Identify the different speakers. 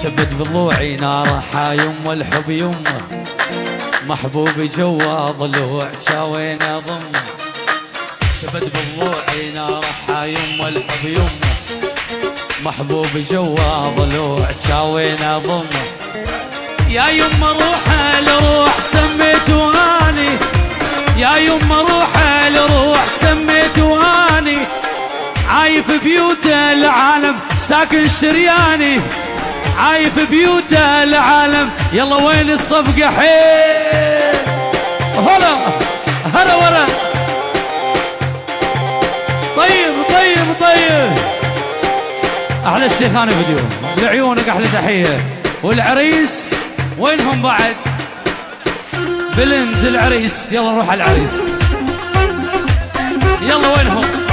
Speaker 1: شبت بضلوعي نار حايم والحب يمه، محبوبي جوا ضلوع شاوين اضمه. شبت بضلوعي نار حايم والحب يمه، محبوبي جوا ضلوع شاوين اضمه. يا يمه روحه لروح سميت واني، يا يمه روحه لروح سميت واني. عايف بيوت العالم ساكن شرياني، عايف بيوت العالم. يلا وين الصفقة حيل هلا هلا ورا. طيب طيب طيب احلى الشيخان فيديو لعيونك احلى تحية. والعريس وينهم بعد؟ بلند العريس، يلا نروح على العريس. يلا وينهم؟